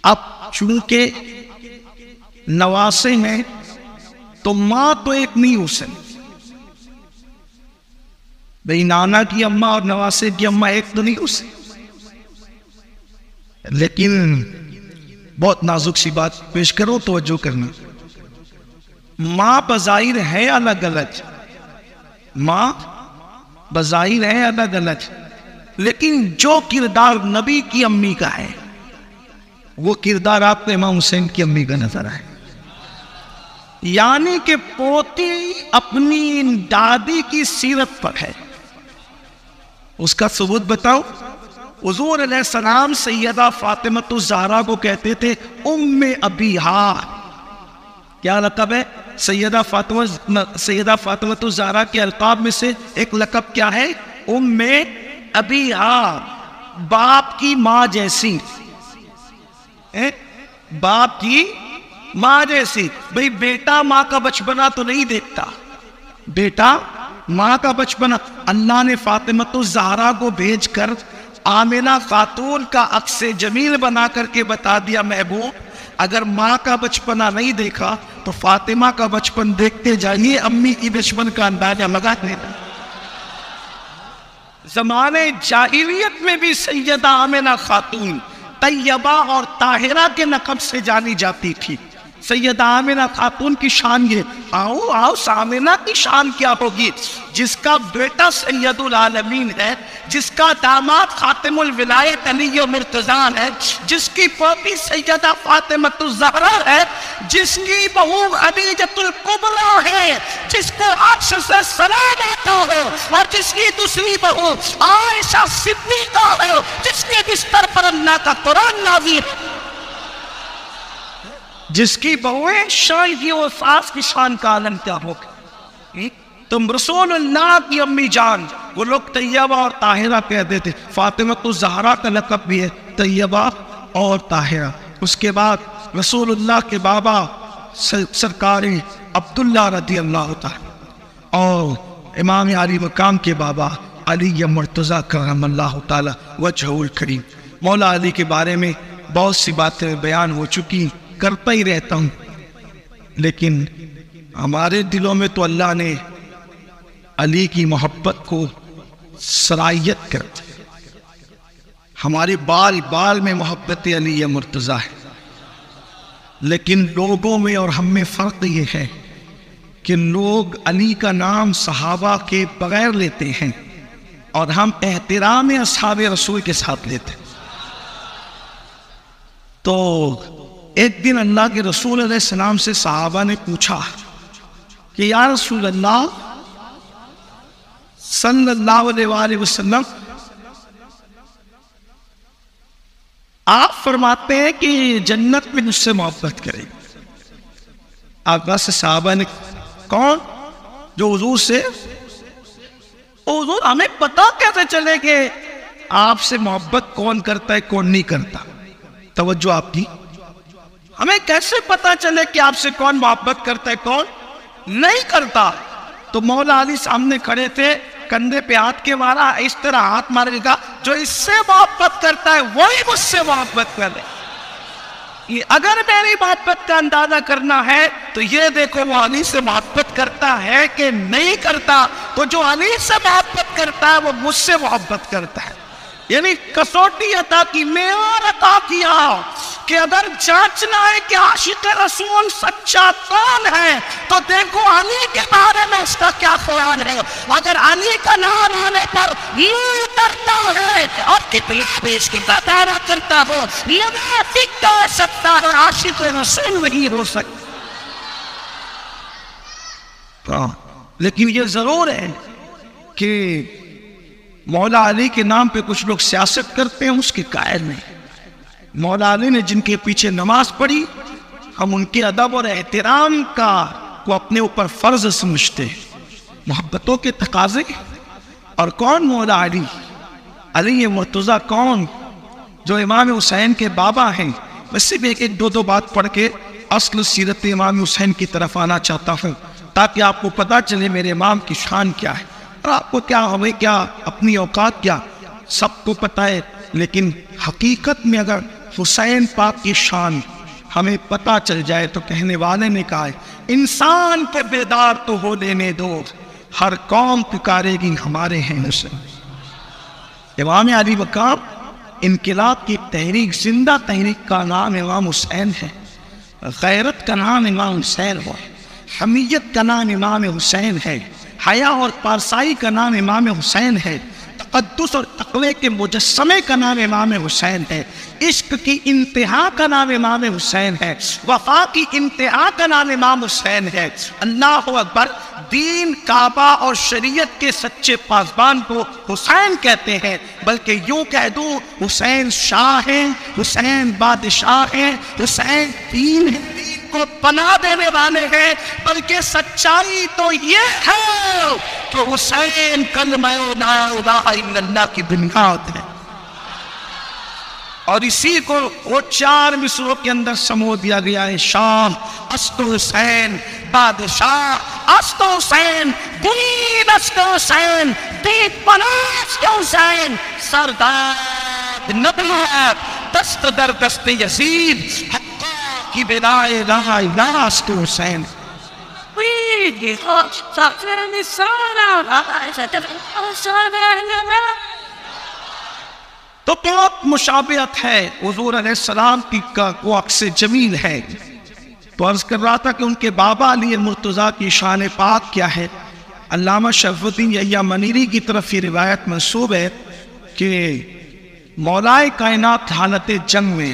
اب چونکہ نواسے ہیں تو ماں تو ایک نہیں ہو سکتی بھئی، نانا کی اماں اور نواسے کی اماں ایک تو نہیں ہو سکتی. لیکن بہت نازک سی بات پیش کرو، توجہ کرنا. ماں بظاہر ہے الگ الگ، ماں بظاہر ہے الگ الگ، لیکن جو کردار نبی کی امی کا ہے وہ کردار آپ کو امام حسین کی امی کا نظر آئے. یعنی کہ پوتی اپنی دادی کی سیرت پر ہے. اس کا ثبوت بتاؤ. حضور علیہ السلام سیدہ فاطمہ الزہرا کو کہتے تھے ام ابیہا. کیا لقب ہے؟ سیدہ فاطمہ الزہرا کے القاب میں سے ایک لقب کیا ہے؟ ام ابیہا، باپ کی ماں جیسی. باپ کی ماں جیسی. بھئی بیٹا ماں کا بچپنا تو نہیں دیکھتا، بیٹا ماں کا بچپنا. اللہ نے فاطمہ الزہرا کو بھیج کر آمنہ خاتون کا عکس جمیل بنا کر کے بتا دیا، محبوب اگر ماں کا بچپنا نہیں دیکھا تو فاطمہ کا بچپن دیکھتے جائیے، امی کی بچپن کا اندازہ لگا دینا. زمانے جاہلیت میں بھی سیدہ آمنہ خاتون طیبہ اور طاہرہ کے لقب سے جانی جاتی تھی. سیدہ آمنہ خاتون کی شان یہ، آؤ آمنہ کی شان کیا ہوگی؟ جس کا بیٹا سید العالمین ہے، جس کا داماد خاتم الولایت علی مرتضیٰ ہے، جس کی پوتی سیدہ فاطمہ الزہرا ہے، جس کی بہو خدیجہ الکبریٰ ہے، جس کو عرش سے سلام آتا ہو، اور جس کی دوسری بہو عائشہ صدیقہ ہے، جس کے بستر پر اللہ کا قرآن نازل، جس کی بہویں شاہدی و ساس کی شان کا عالم کیا ہوگا. تم رسول اللہ کی امی جان، وہ لوگ طیبہ اور طاہرہ کہتے تھے. فاطمہ الزہرا کا لقب بھی ہے طیبہ اور طاہرہ. اس کے بعد رسول اللہ کے بابا سرکار عبداللہ رضی اللہ تعالی اور امام علی مقام کے بابا علی مرتضیٰ کرم اللہ تعالی وجہہ الکریم. مولا علی کے بارے میں بہت سی باتیں بیان ہو چکی، کرتا ہی رہتا ہوں، لیکن ہمارے دلوں میں تو اللہ نے علی کی محبت کو سرایت کر دی. ہمارے بال بال میں محبت علی مرتضیٰ ہے، لیکن لوگوں میں اور ہم میں فرق یہ ہے کہ لوگ علی کا نام صحابہ کے بغیر لیتے ہیں اور ہم احترام اصحاب رسول کے ساتھ لیتے ہیں. تو ایک دن اللہ کے رسول علیہ السلام سے صحابہ نے پوچھا کہ یا رسول اللہ صلی اللہ علیہ وآلہ وسلم، آپ فرماتے ہیں کہ جنت میں مجھ سے محبت کرے. آپ سے صحابہ نے، کون جو حضور سے؟ حضور ہمیں پتہ کیسے چلے کہ آپ سے محبت کون کرتا ہے کون نہیں کرتا؟ توجہ آپ کی. ہمیں کیسے پتا چلے کہ آپ سے کون محبت کرتا ہے کون نہیں کرتا؟ تو مولا علی سامنے کھڑے تھے، کندھے پہ ہاتھ کے مارا، اس طرح ہاتھ مارے گا، جو اس سے محبت کرتا ہے وہی مجھ سے محبت کرے. اگر میری محبت کا اندازہ کرنا ہے تو یہ دیکھو وہ علی سے محبت کرتا ہے کہ نہیں کرتا. تو جو علی سے محبت کرتا ہے وہ مجھ سے محبت کرتا ہے. یعنی کسوٹی عطا کی، معیار عطا کیا کہ اگر جانچنا ہے کہ عاشق رسول سچا کون ہے تو دیکھو علی کے بارے میں اس کا کیا خیال ہے. اگر علی کا نام آنے پر یہ کرتا ہے اور کتنی پیش کی بتانا کرتا ہو، یہ منافق تو ہو سکتا ہے، عاشق رسول نہیں ہو سکتا. لیکن یہ ضرور ہے کہ مولا علی کے نام پہ کچھ لوگ سیاست کرتے ہیں، اس کے قائل نہیں. مولا علی نے جن کے پیچھے نماز پڑھی، ہم ان کے ادب اور احترام کو اپنے اوپر فرض سمجھتے ہیں، محبتوں کے تقاضے. اور کون مولا علی؟ علی مرتضیٰ کون؟ جو امام حسین کے بابا ہیں. میں صرف ایک دو بات پڑھ کے اصل سیرت امام حسین کی طرف آنا چاہتا ہوں تاکہ آپ کو پتہ چلے میرے امام کی شان کیا ہے. اور آپ کو کیا، ہمیں کیا، اپنی اوقات کیا، سب کو پتہ ہے. لیکن حقیقت میں اگر حسین پاک کی شان ہمیں پتہ چل جائے تو کہنے والے نے کہا انسان پہ بیدار تو ہو لینے دو، ہر قوم پکارے گی ہمارے ہیں حسین۔ امام علی مقام انقلاب کی تحریک، زندہ تحریک کا نام امام حسین ہے، غیرت کا نام امام حسین ہے، حمیت کا نام امام حسین ہے، حیا اور پارسائی کا نام امام حسین ہے، تقدس اور تقوی کے مجسمے کا نام امام حسین ہے، عشق کی انتہا کا نام امام حسین ہے، وفا کی انتہا کا نام امام حسین ہے۔ اللہ اکبر۔ دین، کعبہ اور شریعت کے سچے پاسبان کو حسین کہتے ہیں، بلکہ یوں کہہ دوں حسین شاہ ہیں، حسین بادشاہ ہیں، حسین دین ہے، دین کو پناہ دینے والے ہیں۔ بلکہ سچائی تو یہ ہے کہ حسین کلمہ لا الہ الا اللہ کی بنیاد ہے، اور اسی کو وہ 4 مصروں کے اندر سمو دیا گیا ہے۔ شام است حسین بادشاہ است حسین، دین است حسین، دین پناست حسین، سردار نبوت دست در دست یزید، حقا کی بلا الہ الا است حسین۔ تو بہت مشابہت ہے حضور علیہ السلام کی کا وہ عکس جمیل ہے۔ تو عرض کر رہا تھا کہ ان کے بابا علی مرتضیٰ کی شان پاک کیا ہے۔ علامہ شرف الدین یحییٰ منیری کی طرف یہ روایت منسوب ہے کہ مولائے کائنات حالت جنگ میں،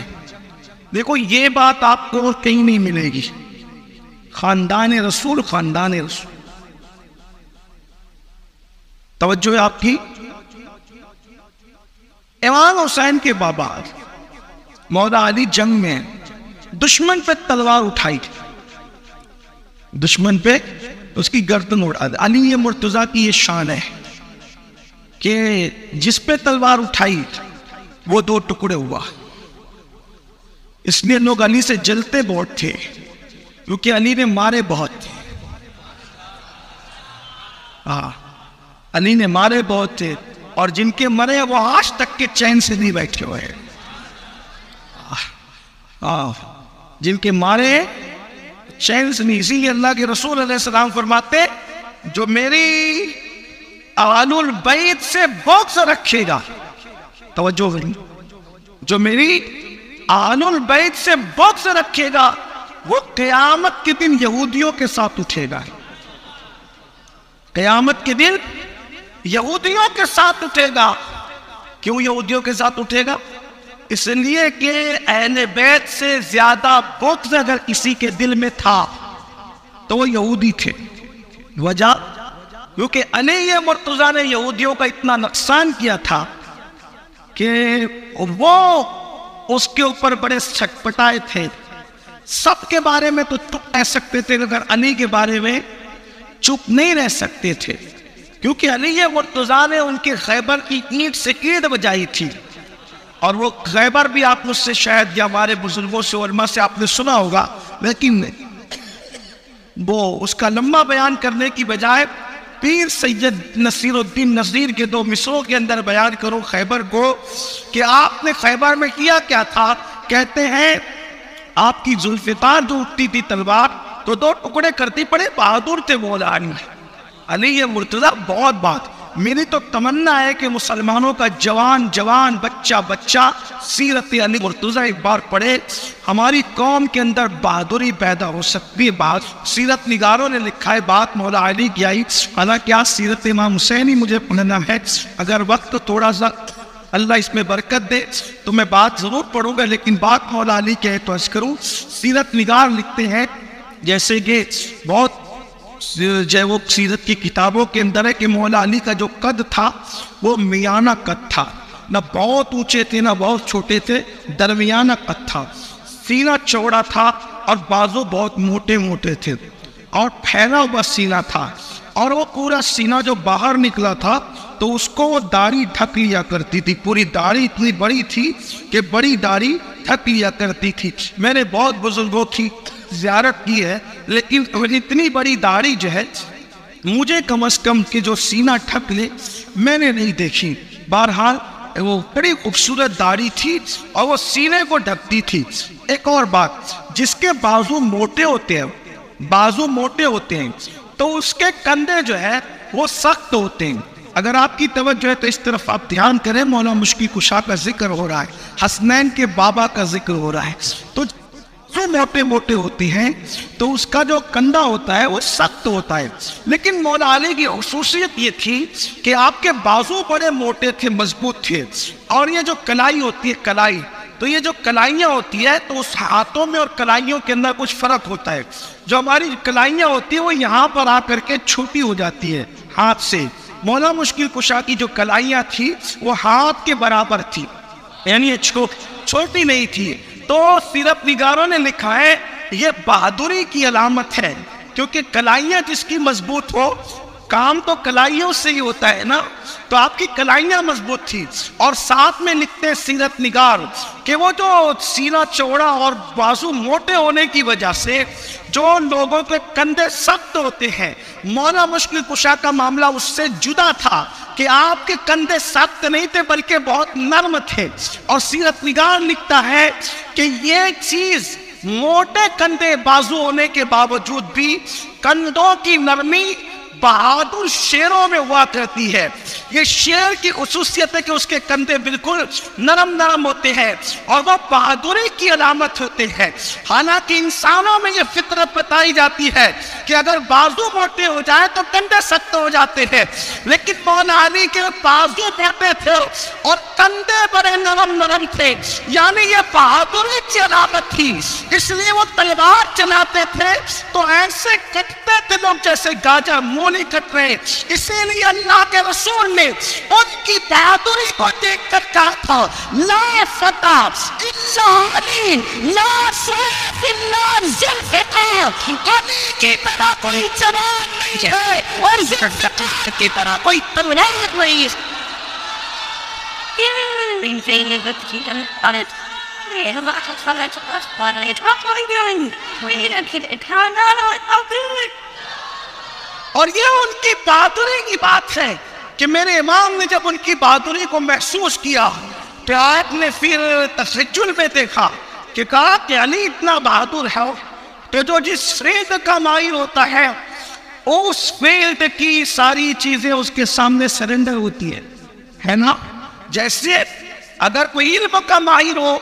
دیکھو یہ بات آپ کو کہیں نہیں ملے گی، خاندان رسول، خاندان رسول، توجہ ہے آپ کی۔ امام حسین کے بابا مولا علی جنگ میں دشمن پہ تلوار اٹھائی، دشمن پہ اس کی گردن اڑا دی۔ علی مرتضیٰ کی یہ شان ہے کہ جس پہ تلوار اٹھائی وہ 2 ٹکڑے ہوا۔ اس لیے لوگ علی سے جلتے بہت تھے، کیونکہ علی نے مارے بہت تھے۔ علی نے مارے بہت تھے، اور جن کے مرے وہ آج تک کے چین سے نہیں بیٹھے ہوئے ہیں۔ جن کے مارے چین سے نہیں، اسی لیے اللہ کے رسول علیہ السلام فرماتے جو میری آل البیت سے بغض رکھے گا، توجہ کریں، جو میری آل البیت سے بغض رکھے گا وہ قیامت کے دن یہودیوں کے ساتھ اٹھے گا، قیامت کے دن یہودیوں کے ساتھ اٹھے گا۔ کیوں یہودیوں کے ساتھ اٹھے گا؟ اس لیے کہ اہل بیت سے زیادہ بغض اگر کسی کے دل میں تھا تو وہ یہودی تھے۔ وجہ کیونکہ علی مرتضیٰ نے یہودیوں کا اتنا نقصان کیا تھا کہ وہ اس کے اوپر بڑے چھٹپٹائے تھے۔ سب کے بارے میں تو چپ رہ سکتے تھے، اگر علی کے بارے میں چپ نہیں رہ سکتے تھے، کیونکہ علی مرتضیٰ نے ان کے خیبر کی اینٹ سے اینٹ بجائی تھی، اور وہ خیبر بھی آپ مجھ سے شاید یا ہمارے بزرگوں سے علماء سے آپ نے سنا ہوگا، لیکن وہ اس کا لمبا بیان کرنے کی بجائے پیر سید نصیر الدین نذیر کے 2 مصروں کے اندر بیان کرو خیبر کو کہ آپ نے خیبر میں کیا کیا تھا۔ کہتے ہیں آپ کی ذوالفقار جو اٹھتی تھی تلوار تو 2 ٹکڑے کرتی پڑے، بہادر تھے مولا علی مرتضیٰ۔ بہت بات میری تو تمنا ہے کہ مسلمانوں کا جوان بچہ سیرت علی مرتضیٰ ایک بار پڑھے، ہماری قوم کے اندر بہادری پیدا ہو سکتی ہے۔ بات سیرت نگاروں نے لکھا ہے، بات مولا علی کی آئی، حالانکہ آج سیرت امام حسین ہی مجھے پڑھنا ہے، اگر وقت تھوڑا سا اللہ اس میں برکت دے تو میں بات ضرور پڑھوں گا، لیکن بات مولا علی کے ہے تو عرض کروں۔ سیرت نگار لکھتے ہیں جیسے کہ بہت جو وہ سیرت کی کتابوں کے اندر ہے کہ مولا علی کا جو قد تھا وہ میانہ قد تھا، نہ بہت اونچے تھے نہ بہت چھوٹے تھے، درمیانہ قد تھا، سینہ چوڑا تھا اور بازو بہت موٹے موٹے تھے، اور پھیلا ہوا سینہ تھا، اور وہ پورا سینہ جو باہر نکلا تھا تو اس کو وہ داڑھی ڈھک لیا کرتی تھی، پوری داڑھی اتنی بڑی تھی کہ بڑی داڑھی ڈھک لیا کرتی تھی۔ میں نے بہت بزرگوں کی زیارت کی ہے، لیکن اتنی بڑی داڑھی جو ہے مجھے کم از کم کہ جو سینہ ڈھک لے میں نے نہیں دیکھی۔ بہرحال وہ بڑی خوبصورت داڑھی تھی اور وہ سینے کو ڈھکتی تھی۔ ایک اور بات، جس کے بازو موٹے ہوتے ہیں، بازو موٹے ہوتے ہیں تو اس کے کندھے جو ہے وہ سخت ہوتے ہیں۔ اگر آپ کی توجہ ہے تو اس طرف آپ دھیان کریں، مولا مشکل کشا کا ذکر ہو رہا ہے، حسنین کے بابا کا ذکر ہو رہا ہے، تو جو موٹے موٹے ہوتے ہیں تو اس کا جو کندھا ہوتا ہے وہ سخت ہوتا ہے۔ لیکن مولا علی کی خصوصیت یہ تھی کہ آپ کے بازو بڑے موٹے تھے، مضبوط تھے، اور یہ جو کلائی ہوتی ہے، کلائی، تو یہ جو کلائیاں ہوتی ہے تو اس ہاتھوں میں اور کلائیوں کے اندر کچھ فرق ہوتا ہے۔ جو ہماری کلائیاں ہوتی ہیں وہ یہاں پر آ کر کے چھوٹی ہو جاتی ہے ہاتھ سے، مولا مشکل کشا کی جو کلائیاں تھی وہ ہاتھ کے برابر تھی، یعنی چھوٹی نہیں تھی۔ تو سیرت نگاروں نے لکھا ہے یہ بہادری کی علامت ہے، کیونکہ کلائیاں جس کی مضبوط ہو، کام تو کلائیوں سے ہی ہوتا ہے نا، تو آپ کی کلائیاں مضبوط تھی۔ اور ساتھ میں لکھتے ہیں سیرت نگار کہ وہ جو سینہ چوڑا اور بازو موٹے ہونے کی وجہ سے جو لوگوں کے کندھے سخت ہوتے ہیں، مولا مشکل کشا کا معاملہ اس سے جدا تھا کہ آپ کے کندھے سخت نہیں تھے بلکہ بہت نرم تھے۔ اور سیرت نگار لکھتا ہے کہ یہ چیز موٹے کندھے بازو ہونے کے باوجود بھی کندھوں کی نرمی بہادر شیروں میں ہوا کرتی ہے۔ یہ شیر کی خصوصیت ہے کہ اس کے کندھے بالکل نرم نرم ہوتے ہیں اور وہ بہادری کی علامت ہوتے ہیں۔ حالانکہ انسانوں میں یہ فطرت بتائی جاتی ہے کہ اگر بازو موٹے ہو جائے تو کندھے سخت ہو جاتے ہیں، لیکن مولا علی کے بازو موٹے تھے اور کندھے بڑے نرم نرم تھے، یعنی یہ بہادری کی علامت تھی۔ اس لیے وہ تلوار چلاتے تھے تو ایسے کٹتے تھے لوگ جیسے گاجر منہ نہیں کٹ رہے۔ اسی لیے اللہ کے رسول نے ان کی بہادری کو دیکھ کر کہا تھا لا فتح الا علی لا سیف الا ذوالفقار، علی کی طرح کوئی جوان نہیں ہے اور ذوالفقار کی طرح کوئی تلوار نہیں ہے۔ اور یہ ان کی بہادری کی بات ہے کہ میرے امام نے جب ان کی بہادری کو محسوس کیا تو آپ نے پھر تسجل میں دیکھا کہ کہا کہ علی اتنا بہادر ہے کہ جو جس فیلڈ کا ماہر ہوتا ہے اس فیلڈ کی ساری چیزیں اس کے سامنے سرنڈر ہوتی ہے نا۔ جیسے اگر کوئی علم کا ماہر ہو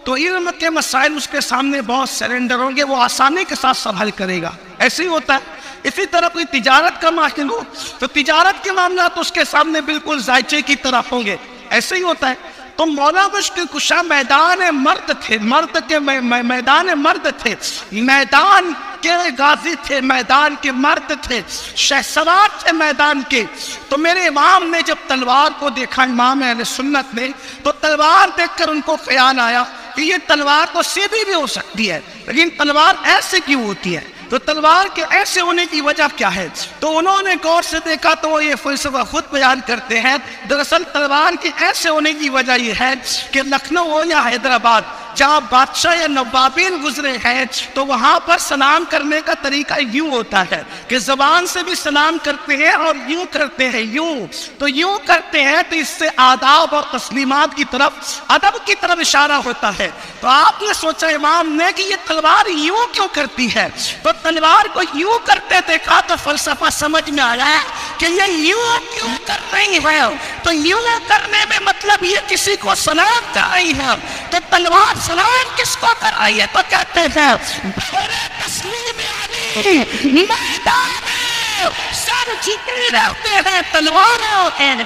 تو علم کے مسائل اس کے سامنے بہت سرنڈر ہوں گے، وہ آسانی کے ساتھ سب حل کرے گا، ایسے ہی ہوتا ہے۔ اسی طرح کوئی تجارت کا ماہر ہو تو تجارت کے معاملات اس کے سامنے بالکل ذائچے کی طرح ہوں گے، ایسے ہی ہوتا ہے۔ تو مولا مشکل کشا میدان مرد تھے، مرد کے میدان مرد تھے، میدان کے غازی تھے، میدان کے مرد تھے، شہسوار تھے میدان کے۔ تو میرے امام نے جب تلوار کو دیکھا، امام اہل سنت نے، تو تلوار دیکھ کر ان کو خیال آیا کہ یہ تلوار تو سیدھی بھی ہو سکتی ہے، لیکن تلوار ایسے کیوں ہوتی ہے؟ تو تلوار کے ایسے ہونے کی وجہ کیا ہے؟ تو انہوں نے غور سے دیکھا تو وہ یہ فلسفہ خود بیان کرتے ہیں۔ دراصل تلوار کے ایسے ہونے کی وجہ یہ ہے کہ لکھنؤ ہو یا حیدرآباد، جہاں بادشاہ یا نوابین گزرے ہیں تو وہاں پر سلام کرنے کا طریقہ یوں ہوتا ہے کہ زبان سے بھی سلام کرتے ہیں اور یوں کرتے ہیں، یوں تو یوں کرتے ہیں، تو اس سے آداب اور تسلیمات کی طرف، ادب کی طرف اشارہ ہوتا ہے۔ تو آپ نے سوچا امام نے کہ یہ تلوار یوں کیوں کرتی ہے؟ تو تلوار کو یوں کرتے دیکھا تو فلسفہ سمجھ میں آیا کہ یہ یوں کیوں کر رہی ہے؟ تو یوں کرنے میں مطلب یہ کسی کو سلام کر رہی ہے، تو تلوار سلام کس کو کر رہی ہے؟ تو کہتے ہیں تسلیم علی میدان میں سر جھکے رہتے ہیں تلوار،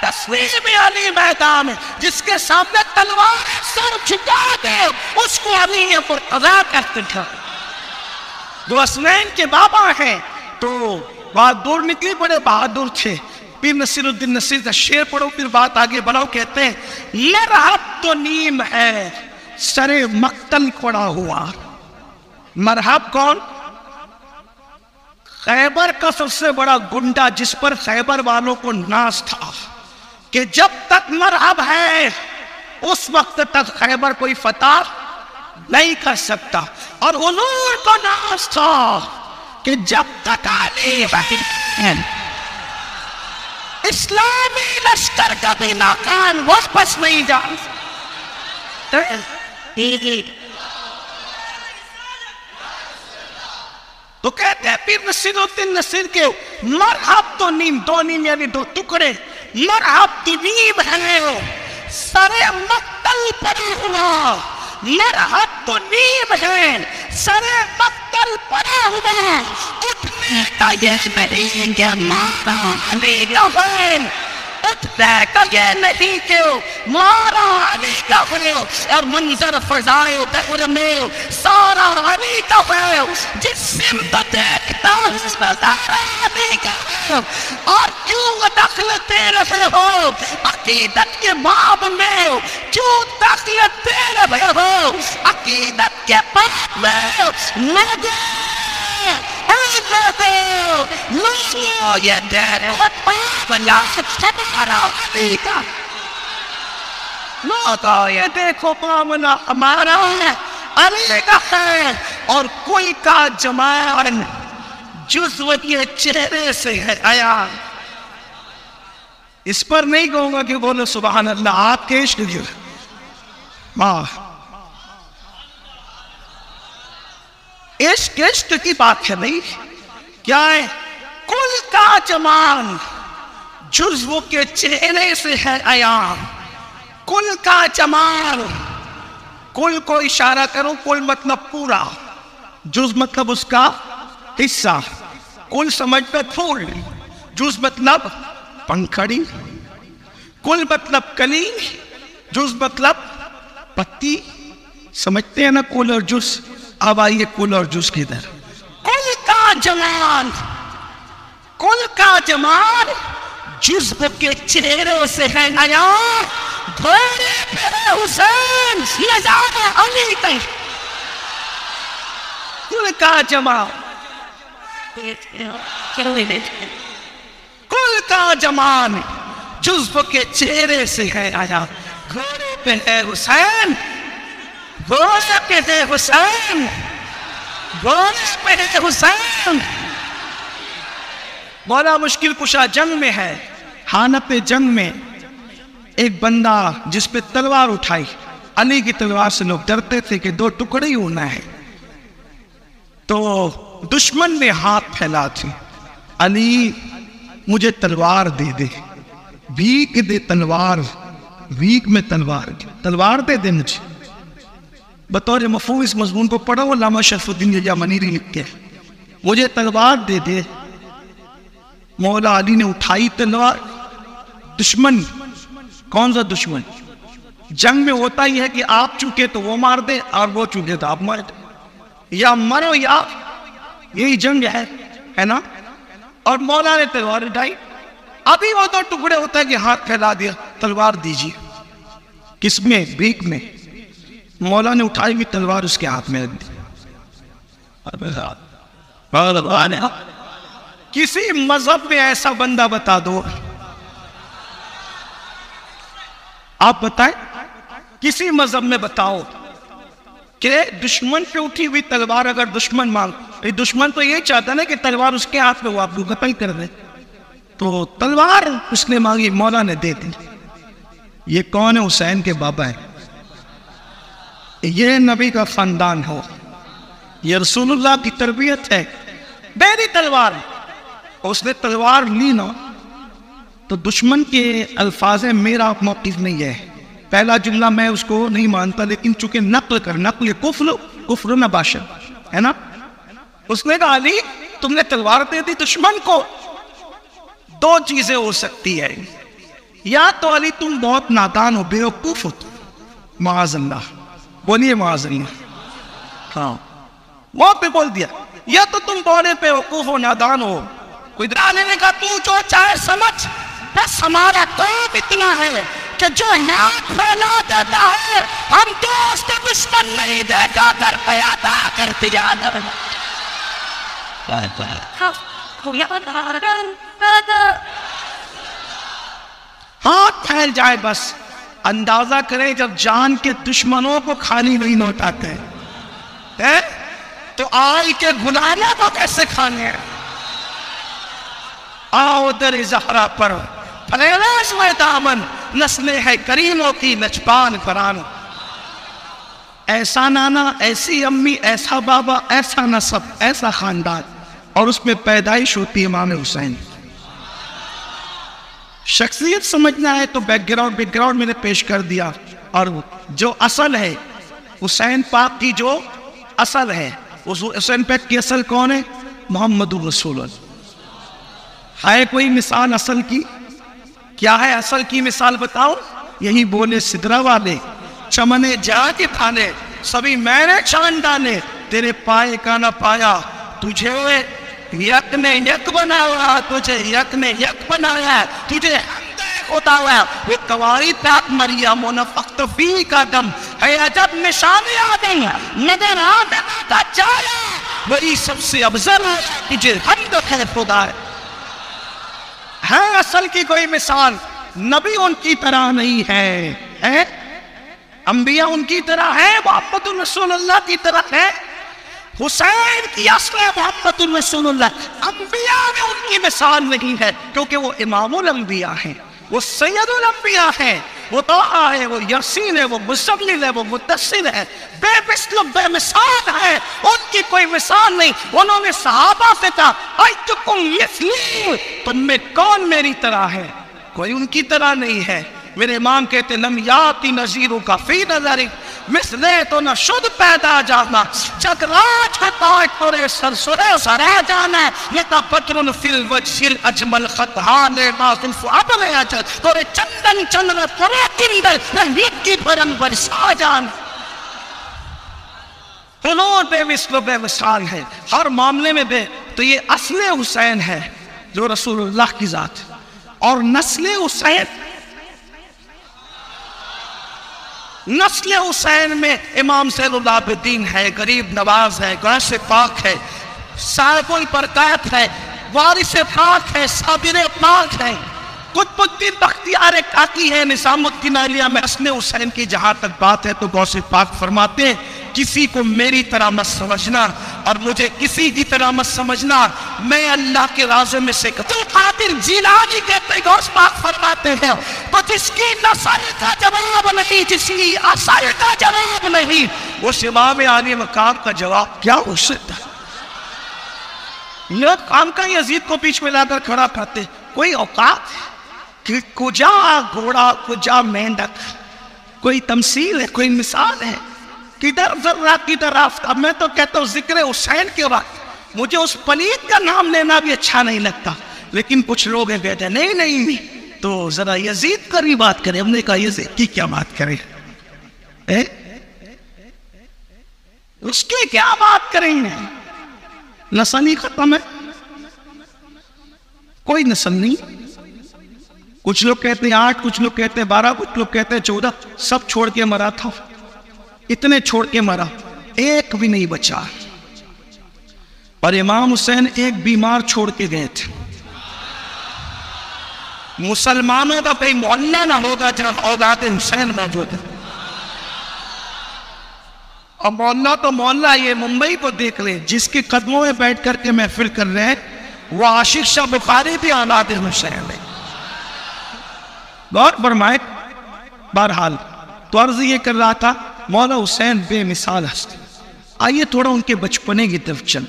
تسلیم علی میدان میں جس کے سامنے تلوار سر جھکا دے اس کو علی مرتضیٰ کہتے ہیں۔ جو حسنین کے بابا ہیں تو بہادر نکلی، بڑے بہادر تھے۔ پیر نصیر الدین نصیر کا شعر پڑھو پھر بات آگے بڑھاؤ، کہتے ہیں مرحب تو نیم ہے سر مقتل پڑا ہوا۔ مرحب کون؟ خیبر کا سب سے بڑا گنڈا جس پر خیبر والوں کو ناز تھا کہ جب تک مرحب ہے اس وقت تک خیبر کوئی فتح نہیں کر سکتا، اور حضور کو ناز تھا کہ جب تک علی اسلامی لشکر کا بھی ناکام واپس نہیں جا تو کہتے ہیں پھر نصیر الدین نصیر کے مرحب تو نیم، دو نیم یعنی دو ٹکڑے، مرحب تنیم ہے سر مقتل پڑا ہوا، مرحب تو نیم ہے سر مقتل پڑا ہوا، اٹھنے کا یہ نہیں کہ مارا علی لبین، اٹھنے کا یہ نہیں کہ مارا علی لبین، اور منظر فضائے دور میں سارا علی لبین، جس سمت دیکھتا اس پر علی لبین، اور کیوں دخل تیرے ہو عقیدت کے باب میں، کیوں دخل تیرے ہو عقیدت کے باب میں، مدد یہ دیر بنیا یہ دیکھو معاملہ ہمارا ہے علی کا خیر، اور کوئی کا جمال جزو کے چہرے سے ہے آیا۔ اس پر نہیں کہوں گا کہ بولے سبحان اللہ، آپ کے عشق کی عشق عشق کی بات ہے نہیں، کیا ہے کل کا جمال جزو کے چہرے سے ہے عیاں، کل کا جمال، کل کو اشارہ کرو، کل مطلب پورا، جز مطلب اس کا حصہ، کل سمجھ پہ پھول، جز مطلب پنکھڑی، کل مطلب کلی، جز مطلب پتی، سمجھتے ہیں نا کل اور جز؟ اب آئیے کل اور جز کی در، کل کا جمال، کل کا جمال جزو کے چہرے سے ہے عیاں، گھوڑے پہ حسین نظارہ علی کا، کل کا جمال، کل کا جمال جزو کے چہرے سے ہے عیاں، گھوڑے پہ ہے حسین، گھوڑے پہ ہے حسین، گھوڑے پہ ہے حسین۔ مولا مشکل کشا جنگ میں ہے، حانت جنگ میں ایک بندہ جس پہ تلوار اٹھائی، علی کی تلوار سے لوگ ڈرتے تھے کہ دو ٹکڑے ہی ہونا ہے، تو دشمن نے ہاتھ پھیلا تھی، علی مجھے تلوار دے دے، بھیک دے تلوار، بھیک میں تلوار دے دے مجھے۔ بطور مفہوم اس مضمون کو پڑھو، علامہ شرف الدین یامنی لکھتے ہیں، مجھے تلوار دے دے۔ مولا علی نے اٹھائی تلوار، دشمن، کون سا دشمن؟ جنگ میں ہوتا ہی ہے کہ آپ چکے تو وہ مار دے، اور وہ چکے تو آپ مار دے، یا مرو یا، یہی جنگ ہے نا۔ اور مولا نے تلوار اٹھائی، ابھی وہ دو ٹکڑے ہوتا ہے کہ ہاتھ پھیلا دیا، تلوار دیجیے، کس میں؟ بھیک میں۔ مولا نے اٹھائی ہوئی تلوار اس کے ہاتھ میں رکھ دی۔ کسی مذہب میں ایسا بندہ بتا دو، آپ بتائیں کسی مذہب میں بتاؤ کہ دشمن پہ اٹھی ہوئی تلوار اگر دشمن دشمن تو یہ چاہتا ہے نا کہ تلوار اس کے ہاتھ میں وہ آپ کو قتل کر دے، تو تلوار اس نے مانگی، مولا نے دے دی۔ یہ کون ہے؟ حسین کے بابا ہے، یہ نبی کا خاندان ہو، یہ رسول اللہ کی تربیت ہے، میری تلوار۔ اس نے تلوار لی نا تو دشمن کے الفاظ ہیں، میرا موقف نہیں ہے، پہلا جملہ میں اس کو نہیں مانتا، لیکن چونکہ نقل کفر نباشر ہے نا، اس نے کہا علی تم نے تلوار دے دی دشمن کو، دو چیزیں ہو سکتی ہے، یا تو علی تم بہت نادان ہو، بیوقوف ہو، معاذ اللہ، بولیے معاذ اللہ، ہاں موت پہ بول دیا، یا تو تم بہت بیوقوف ہو، نادان ہو۔ کوئی درانے نے کہا تو جو چاہے سمجھ، بس ہمارا توب اتنا ہے کہ جو ہاتھ پھیلا دیتا ہے ہم دوست دشمن نہیں دیکھا کر پیادا کرتے جانا۔ ہاتھ پھیل جائے بس، اندازہ کریں جب جان کے دشمنوں کو خالی نہیں لوٹاتے ہیں تو آئی کے گناہوں کو کیسے کھانے ہیں؟ آؤ در زہرا پر فریض میں دامن، نسل ہے کریموں کی نچپان پران۔ ایسا نانا، ایسی امی، ایسا بابا، ایسا نسب، ایسا خاندان، اور اس میں پیدائش ہوتی امام حسین۔ شخصیت سمجھنا ہے تو بیک گراؤنڈ میں نے پیش کر دیا، اور جو اصل ہے حسین پاک کی، جو اصل ہے حسین پاک کی اصل کون ہے؟ محمد الرسول اللہ۔ ہے کوئی مثال اصل کی؟ کیا ہے اصل کی مثال بتاؤ؟ یہی بولے سدرا والے، چمنے جا کے تھانے، سبھی میں نے چھان ڈالے، تیرے پائے کا نہ پایا، تجھے یک نے یک بنایا، تجھے یک نے یک بنایا، تجھے ہوتا ہوا وہ قواری پاک مریم و نفخت فی کا دم ہے، عجب نشان آدم نظر آدم کا چایا، وہی سب سے افضل ہے، تجھے حمد ہے خدا ہے۔ اصل کی کوئی مثال؟ نبی ان کی طرح نہیں ہے، انبیاء ان کی طرح ہے، محمد الرسول اللہ کی طرح ہے۔ حسین کی اصل محمد الرسول اللہ، انبیاء میں ان کی مثال نہیں ہے، کیونکہ وہ امام الانبیاء ہیں، وہ سید الانبیاء ہیں، وہ طٰہٰ ہے، وہ یاسین ہے، وہ مزمل ہے، وہ مدثر ہے، بے مثل بے مثال ہے، ان کی کوئی مثال نہیں۔ انہوں نے صحابہ سے کہا ایتکم مثلی، تم میں کون میری طرح ہے؟ کوئی ان کی طرح نہیں ہے۔ میرے امام کہتے لم یاتی نظیروں کا فی نظری، مثلے تو نہ شد پیدا جانا، جگ راج ہے تاج تورے سرسرے سرے جانا، یہ تا پترن فی الوجہ الاجمل خطہان ناظلف عبر اجل، تورے چندن چندر تورے کندر رہنیت کی برن برسا جانا۔ فنون بے مثل و بے مثال ہے، ہر معاملے میں بے۔ تو یہ اصل حسین ہے جو رسول اللہ کی ذات، اور نسل حسین، نسل حسین میں امام زین العابدین ہے، غریب نواز ہے، غوث پاک ہے، صاحب البرکات ہے، وارث پاک ہے، صابر پاک ہے، قطب الدین بختیار کاکی ہے، نظام الدین اہلیہ میں اصل حسین کی جہاں تک بات ہے تو غوث پاک فرماتے ہیں کسی کو میری طرح مت سمجھنا اور مجھے کسی کی طرح مت سمجھنا، میں اللہ کے رازے میں سے قادر جیلانی کہتے ہیں، غوث پاک فرماتے ہیں تو جس کی نسل کا جواب نہیں، جس کی اصل کا جواب نہیں، اس امام عالی مقام کا جواب کیا ہو سکتا ہے؟ یہ کام کا یزید کو پیچھ میں لا کر کھڑا پاتے، کوئی اوقات کہ کجا گھوڑا کجا مینڈک، کوئی تمثیل ہے، کوئی مثال ہے، کدھر ذرہ کدھر آفتاب۔ میں تو کہتا ہوں ذکر حسین کے وقت مجھے اس پلید کا نام لینا بھی اچھا نہیں لگتا، لیکن کچھ لوگ ہیں کہتے ہیں نہیں تو ذرا یزید کا بھی بات کریں۔ ہم نے کہا یزید کی کیا بات کریں، اس کی کیا بات کریں گے؟ نسل ہی ختم ہے، کوئی نسل نہیں۔ کچھ لوگ کہتے ہیں 8، کچھ لوگ کہتے ہیں 12، کچھ لوگ کہتے ہیں 14، سب چھوڑ کے مرا تھا، اتنے چھوڑ کے مرا، ایک بھی نہیں بچا۔ اور امام حسین ایک بیمار چھوڑ کے گئے تھے۔ مسلمانوں کا کوئی محلہ نہ ہوگا جہاں اولاد حسین موجود ہے، اور محلہ تو محلہ، یہ ممبئی کو دیکھ لیں، جس کے قدموں میں بیٹھ کر کے محفل کر رہے ہیں وہ عاشق شاہ بخاری بھی اولاد حسین ہے۔ بہت برمائے۔ بہرحال تو عرض یہ کر رہا تھا مولا حسین بے مثال ہستی۔ آئیے تھوڑا ان کے بچپنے کی طرف چل،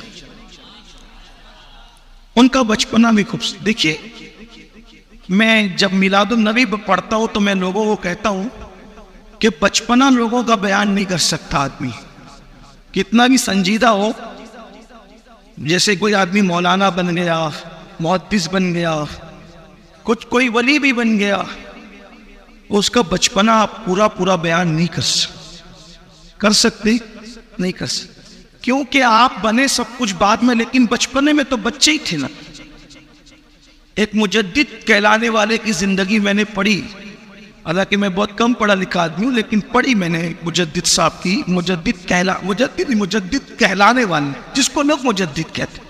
ان کا بچپنا بھی خوبصورت۔ دیکھیے میں جب میلاد النبی پڑھتا ہوں تو میں لوگوں کو کہتا ہوں کہ بچپنا لوگوں کا بیان نہیں کر سکتا آدمی، کتنا بھی سنجیدہ ہو۔ جیسے کوئی آدمی مولانا بن گیا، محدث بن گیا، کچھ کوئی ولی بھی بن گیا، اس کا بچپنا آپ پورا بیان نہیں کر سکتے نہیں کر سکتے، کیونکہ آپ بنے سب کچھ بعد میں، لیکن بچپنے میں تو بچے ہی تھے نا۔ ایک مجدد کہلانے والے کی زندگی میں نے پڑھی، حالانکہ میں بہت کم پڑھا لکھا آدمی ہوں، لیکن پڑھی میں نے مجدد صاحب کی، مجدد کہلانے والے جس کو لوگ مجدد کہتے۔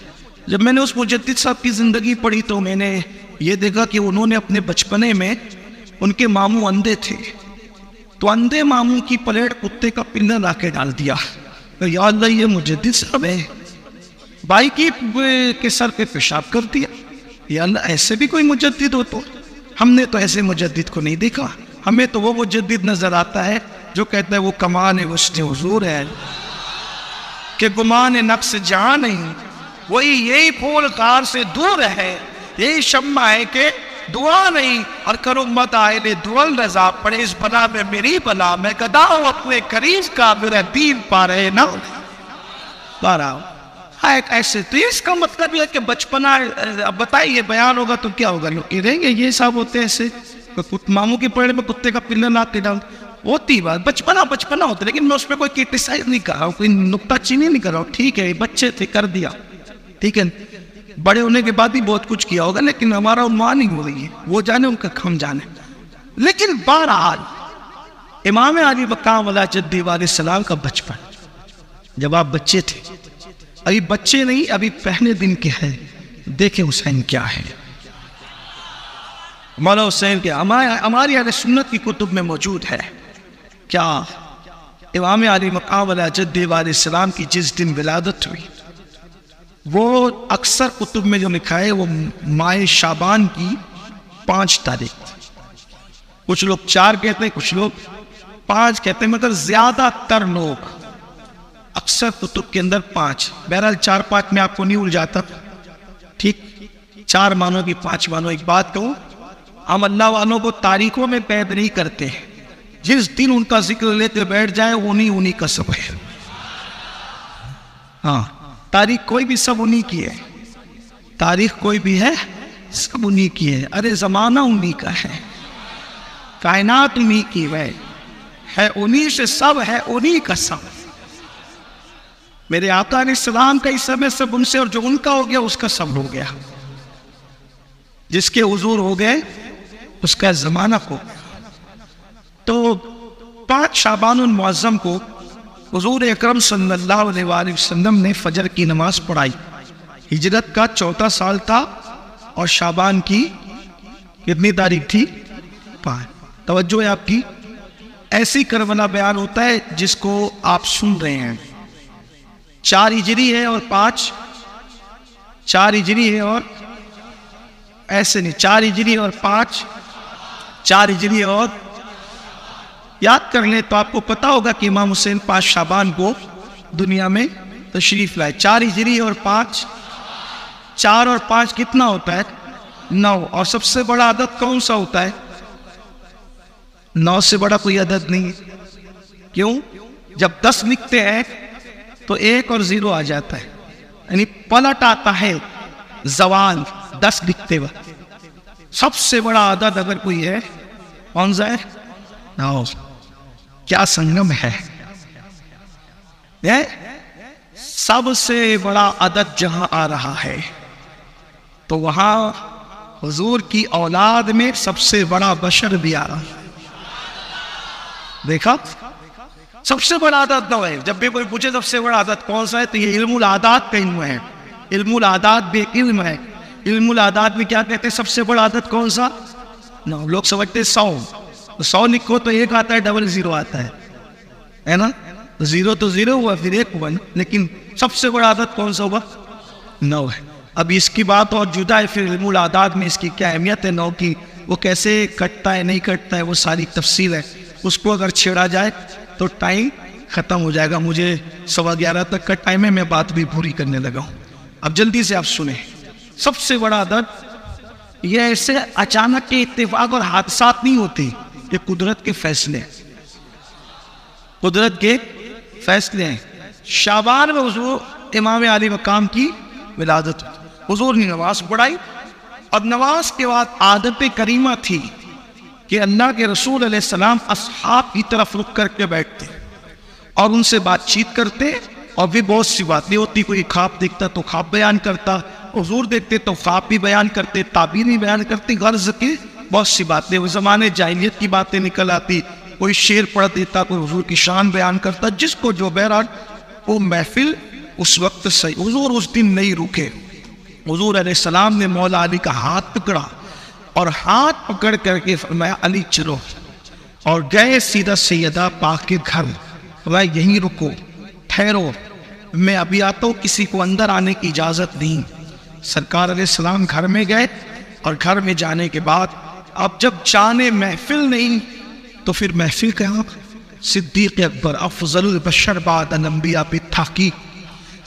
جب میں نے اس مجدد صاحب کی زندگی پڑھی تو میں نے یہ دیکھا کہ انہوں نے اپنے بچپنے میں، ان کے ماموں اندھے تھے، تو اندھے ماموں کی پلیٹ کتے کا پنجہ لا کے ڈال دیا۔ یا اللہ یہ مجدد صاحب ہے، بھائی کی کے سر پہ پیشاب کر دیا۔ یا اللہ ایسے بھی کوئی مجدد ہو تو ہم نے تو ایسے مجدد کو نہیں دیکھا، ہمیں تو وہ مجدد نظر آتا ہے جو کہتا ہے وہ کمان وسط حضور ہے کہ گمان نقص جہاں نہیں، وہی یہی پھول کار سے دور ہے، یہی شمع ہے کہ دعا نہیں، اور کرو مت آئے نے دول رضا، پڑے اس بلا میں میری بلا، میں گدا ہوں اپنے قریب کا، میرا دین پا رہے نہ پارا ہوں۔ ایک ایسے تو اس کا مطلب یہ ہے کہ بچپنا، اب بتائیے بیان ہوگا تو کیا ہوگا، لوگ کہہ رہیں گے یہ سب ہوتے ہیں ایسے، ماموں کے پیڑ میں کتے کا پلر لا کے ڈال ہوتی بات، بچپنا بچپنا ہوتا ہے، لیکن میں اس پہ کوئی کرٹیسائز نہیں کر رہا ہوں، کوئی نکتہ چینی نہیں کر رہا ہوں، ٹھیک ہے بچے تھے کر دیا، ٹھیک ہے بڑے ہونے کے بعد بھی بہت کچھ کیا ہوگا، لیکن ہمارا عنوان ہی ہو رہی ہے، وہ جانے ان کا ہم جانے۔ لیکن بہرحال امام علی مقام علیہ جدی علیہ السلام کا بچپن، جب آپ بچے تھے، ابھی بچے نہیں ابھی پہلے دن کے ہیں، دیکھیں حسین کیا ہے، مولا حسین کے ہماری اہل سنت کی کتب میں موجود ہے کیا امام علی مقام علیہ جدی علیہ السلام کی جس دن ولادت ہوئی، وہ اکثر کتب میں جو لکھا ہے وہ ماہ شعبان کی 5 تاریخ، کچھ لوگ 4 کہتے ہیں، کچھ لوگ 5 کہتے ہیں، مگر زیادہ تر لوگ اکثر کتب کے اندر 5، بہرحال 4-5 میں آپ کو نہیں الجھاتا، ٹھیک 4 مانو کی 5 مانو۔ ایک بات کہوں، ہم اللہ والوں کو تاریخوں میں قید نہیں کرتے، جس دن ان کا ذکر لے کے بیٹھ جائے انہی کا سب ہے، ہاں تاریخ کوئی بھی سب انہی کی ہے، تاریخ کوئی بھی ہے سب انہی کی ہے، ارے زمانہ انہی کا ہے، کائنات انہی کی ہے انہی سے سب ہے، انہی کا سب۔ میرے آقا علیہ السلام کا حصہ میں سب ان سے، اور جو ان کا ہو گیا اس کا سب ہو گیا، جس کے حضور ہو گئے اس کا زمانہ کو۔ تو 5 شعبان المعظم کو حضور اکرم صلی اللہ علیہ وآلہ وسلم نے فجر کی نماز پڑھائی، ہجرت کا 4تھا سال تھا، اور شعبان کی کتنی تاریخ تھی؟ 5۔ توجہ ہے آپ کی، ایسی کربلا بیان ہوتا ہے جس کو آپ سن رہے ہیں، 4 ہجری ہے اور 5، 4 ہجری ہے اور ایسے نہیں، 4 ہجری اور 5، 4 ہجری اور یاد کر لیں تو آپ کو پتا ہوگا کہ امام حسین 5 شعبان کو دنیا میں تشریف لائے۔ 4 ہجری اور 5، 4 اور 5 کتنا ہوتا ہے؟ 9۔ اور سب سے بڑا عدد کون سا ہوتا ہے؟ 9 سے بڑا کوئی عدد نہیں ہے، کیوں؟ جب 10 لکھتے ہیں تو 1 اور 0 آ جاتا ہے، یعنی پلٹ آتا ہے زوال 10 لکھتے وقت۔ سب سے بڑا عدد اگر کوئی ہے کون سا ہے؟ 9۔ کیا سنگم ہے، سب سے بڑا عدد جہاں آ رہا ہے تو وہاں حضور کی اولاد میں سب سے بڑا بشر بھی آ رہا ہے۔ دیکھا، سب سے بڑا عدد 9 ہے۔ جب بھی کوئی پوچھے سب سے بڑا عدد کون سا ہے تو یہ علم العادات کا علم ہے، علم العادات بھی علم ہے۔ علم العادات میں کیا کہتے ہیں؟ سب سے بڑا عدد کون سا؟ 9۔ لوگ سمجھتے 100 لکھو تو 1 آتا ہے، ڈبل 0 آتا ہے نا، 0 تو 0 ہوا، پھر 1 ہوا، لیکن سب سے بڑا عدد کون سا ہوگا؟ 9 ہے۔ اب اس کی بات اور جدا ہے، پھر علم العادات میں اس کی کیا اہمیت ہے 9 کی، وہ کیسے کٹتا ہے نہیں کٹتا ہے، وہ ساری تفصیل ہے، اس کو اگر چھیڑا جائے تو ٹائم ختم ہو جائے گا۔ مجھے 11:15 تک کا ٹائم ہے، میں بات بھی پوری کرنے لگا ہوں، اب جلدی سے آپ سنیں۔ سب سے بڑا عدد یہ ایسے اچانک کے اتفاق اور حادثات نہیں ہوتے، یہ قدرت کے فیصلے ہیں، قدرت کے فیصلے ہیں۔ شعبان میں حضور امام علی مقام کی ولادت، حضور نے نماز پڑھائی، اور نماز کے بعد عادت کریمہ تھی کہ اللہ کے رسول علیہ السلام اصحاب کی طرف رک کر کے بیٹھتے اور ان سے بات چیت کرتے، اور بھی بہت سی باتیں ہوتی، کوئی خواب دیکھتا تو خواب بیان کرتا، حضور دیکھتے تو خواب بھی بیان کرتے، تعبیر بھی بیان کرتے، غرض کی بہت سی باتیں، وہ زمانے جاہلیت کی باتیں نکل آتی، کوئی شعر پڑھ دیتا، کوئی حضور کی شان بیان کرتا، جس کو جو بہرحال وہ محفل اس وقت صحیح۔ حضور اس دن نہیں رکے، حضور علیہ السلام نے مولا علی کا ہاتھ پکڑا اور ہاتھ پکڑ کر کے فرمایا علی چلو، اور گئے سیدھا سیدہ پاک کے گھر، فرمایا یہیں رکو، ٹھہرو، میں ابھی آتا ہوں، کسی کو اندر آنے کی اجازت نہیں۔ سرکار علیہ السلام گھر میں گئے، اور گھر میں جانے کے بعد اب جب جانے محفل نہیں تو پھر محفل کہاں؟ صدیق اکبر افضل البشر بعد الانبیاء بالتحقیق،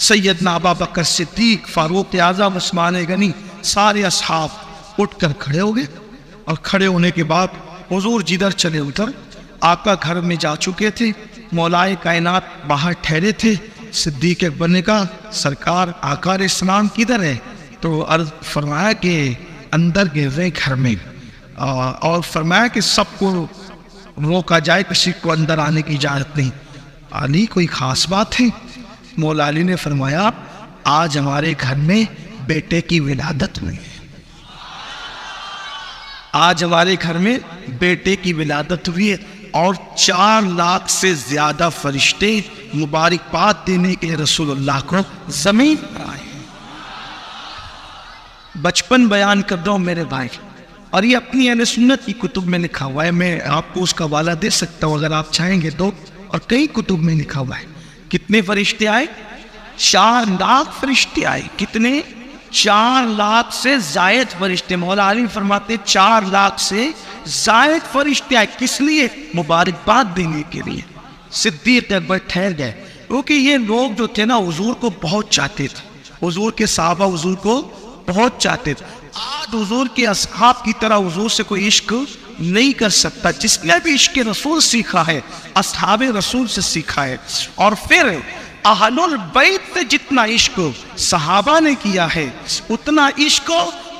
سیدنا ابو بکر صدیق، فاروق اعظم، عثمان غنی، سارے اصحاب اٹھ کر کھڑے ہو گئے، اور کھڑے ہونے کے بعد حضور جدھر چلے ادھر، آقا گھر میں جا چکے تھے، مولائے کائنات باہر ٹھہرے تھے۔ صدیق اکبر نے کہا سرکار آقا علیہ السلام کدھر ہے؟ تو عرض فرمایا کہ اندر گر رہے گھر میں، اور فرمایا کہ سب کو روکا جائے، کسی کو اندر آنے کی اجازت نہیں۔ علی کوئی خاص بات ہے؟ مولا علی نے فرمایا آج ہمارے گھر میں بیٹے کی ولادت ہوئی ہے، آج ہمارے گھر میں بیٹے کی ولادت ہوئی ہے، اور 4 لاکھ سے زیادہ فرشتے مبارکباد دینے کے رسول اللہ کو زمین پر آئے ہیں۔ بچپن بیان کر دو میرے بھائی، اور یہ اپنی اہل سنت کی کتب میں لکھا ہوا ہے، میں آپ کو اس کا حوالہ دے سکتا ہوں اگر آپ چاہیں گے تو، اور کئی کتب میں لکھا ہوا ہے۔ کتنے فرشتے آئے؟ 4 لاکھ فرشتے آئے۔ کتنے؟ 4 لاکھ سے زائد فرشتے۔ مولا علی فرماتے 4 لاکھ سے زائد فرشتے آئے، کس لیے؟ مبارکباد دینے کے لیے۔ صدیق اکبر ٹھہر گئے، کیونکہ یہ لوگ جو تھے نا حضور کو بہت چاہتے تھے، حضور کے صحابہ حضور کو بہت چاہتے تھے۔ آج حضور کے اصحاب کی طرح حضور سے کوئی عشق نہیں کر سکتا، جس نے بھی عشق رسول سیکھا ہے اصحاب رسول سے سیکھا ہے، اور پھر اہل البیت سے جتنا عشق صحابہ نے کیا ہے اتنا عشق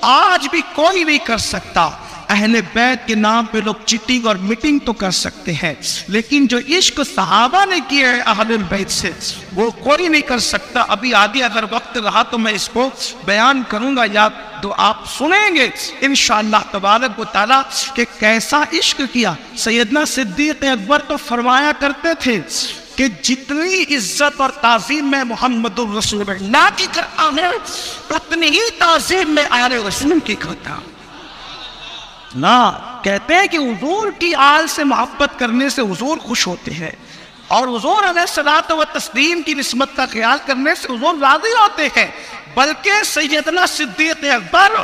آج بھی کوئی نہیں کر سکتا۔ اہل بیت کے نام پہ لوگ چیٹنگ اور میٹنگ تو کر سکتے ہیں، لیکن جو عشق صحابہ نے کیا ہے اہل البیت سے وہ کوئی نہیں کر سکتا۔ ابھی آگے اگر وقت رہا تو میں اس کو بیان کروں گا، یا تو آپ سنیں گے انشاءاللہ تبارک و تعالیٰ کہ کیسا عشق کیا۔ سیدنا صدیق اکبر تو فرمایا کرتے تھے کہ جتنی عزت اور تعظیم میں محمد الرسول اللہ کی کرتا ہوں اتنی ہی تعظیم میں آل رسول کی کرتا ہوں۔ نا کہتے ہیں کہ حضور کی آل سے محبت کرنے سے حضور خوش ہوتے ہیں، اور حضور علیہ الصلوۃ والتسلیم کی نسبت کا خیال کرنے سے حضور راضی ہوتے ہیں۔ بلکہ سیدنا صدیق اکبر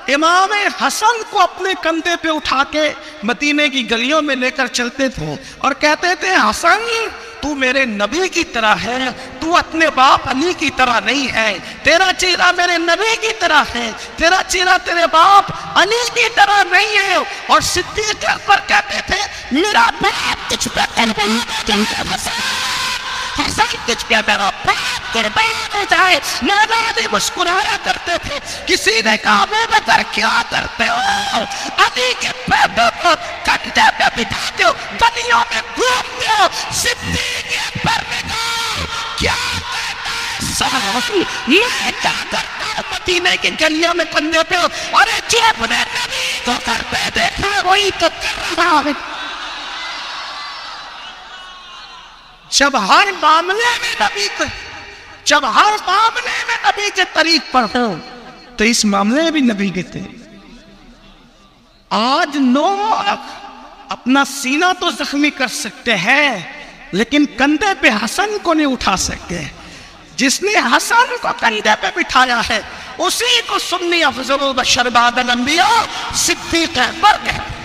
امام حسن کو اپنے کندھے پہ اٹھا کے مدینے کی گلیوں میں لے کر چلتے تھے اور کہتے تھے حسن تو میرے نبی کی طرح ہے، تو اپنے باپ علی کی طرح نہیں ہے، تیرا چہرہ میرے نبی کی طرح ہے، تیرا چہرہ تیرے باپ علی کی طرح نہیں ہے۔ اور صدیق اکبر کہتے تھے میرا باپ تجھ پہ حسن تجھ پہ میرا باپ قربان ہو جائے۔ ناراض مسکرایا کرتے تھے، کسی نے کہا میں کر کیا کرتے ہو؟ علی کے پیدوں کو کندھے پہ بٹھاتے ہو، گلیوں میں گھومتے ہو۔ صدیق اکبر نے کہا کیا کہتا ہے سارا یہ کیا کرتا ہے مدینے کی گلیوں میں کندھے پہ ہو؟ اور جب نے نبی کو کرتے دیکھا وہی تو کر رہا ہے۔ جب ہر معاملے میں نبی کو، جب ہر معاملے میں نبی کے طریق پر ہو تو اس معاملے میں بھی نبی کے تھے۔ آج لوگ اپنا سینہ تو زخمی کر سکتے ہیں لیکن کندھے پہ حسن کو نہیں اٹھا سکتے۔ جس نے حسن کو کندھے پہ بٹھایا ہے اسی کو سنی افضل البشر بعد الانبیاء صدیق اکبر کہتے ہیں۔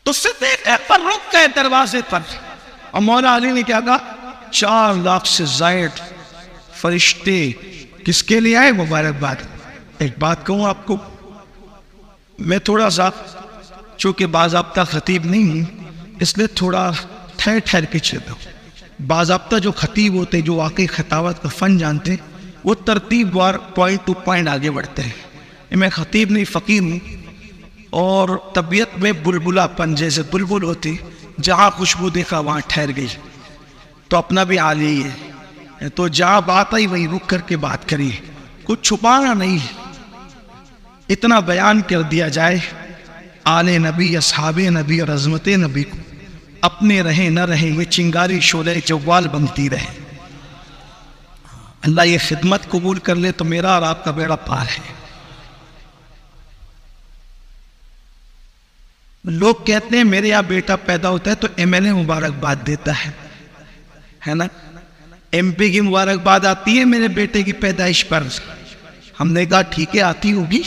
تو صدیق اکبر رک گئے دروازے پر، اور مولا علی نے کیا کہا 4 لاکھ سے زائد فرشتے کس کے لیے آئے؟ مبارکباد۔ ایک بات کہوں آپ کو، میں تھوڑا سا چونکہ باضابطہ خطیب نہیں ہوں اس لیے تھوڑا ٹھہر ٹھہر کے چلتا ہوں۔ باضابطہ جو خطیب ہوتے جو واقعی خطابت کا فن جانتے وہ ترتیب وار پوائنٹ ٹو پوائنٹ آگے بڑھتے ہیں۔ میں خطیب نہیں فقیر ہوں، اور طبیعت میں بلبلا پن جیسے بلبل ہوتی جہاں خوشبو دیکھا وہاں ٹھہر گئی، تو اپنا بھی حال یہی ہے، تو جہاں بات آئی وہیں رک کر کے بات کری، کچھ چھپانا نہیں، اتنا بیان کر دیا جائے آل نبی اصحاب نبی اور عظمت نبی کو اپنے رہیں نہ رہیں وہ چنگاری شعلہ جوال بنتی رہے۔ اللہ یہ خدمت قبول کر لے تو میرا اور آپ کا بیڑا پار ہے۔ لوگ کہتے ہیں میرے یہاں بیٹا پیدا ہوتا ہے تو ایم ایل اے مبارکباد دیتا ہے، ہے نا. MP کی مبارکباد آتی ہے میرے بیٹے کی پیدائش پر. ہم نے کہا ٹھیک ہے آتی ہوگی،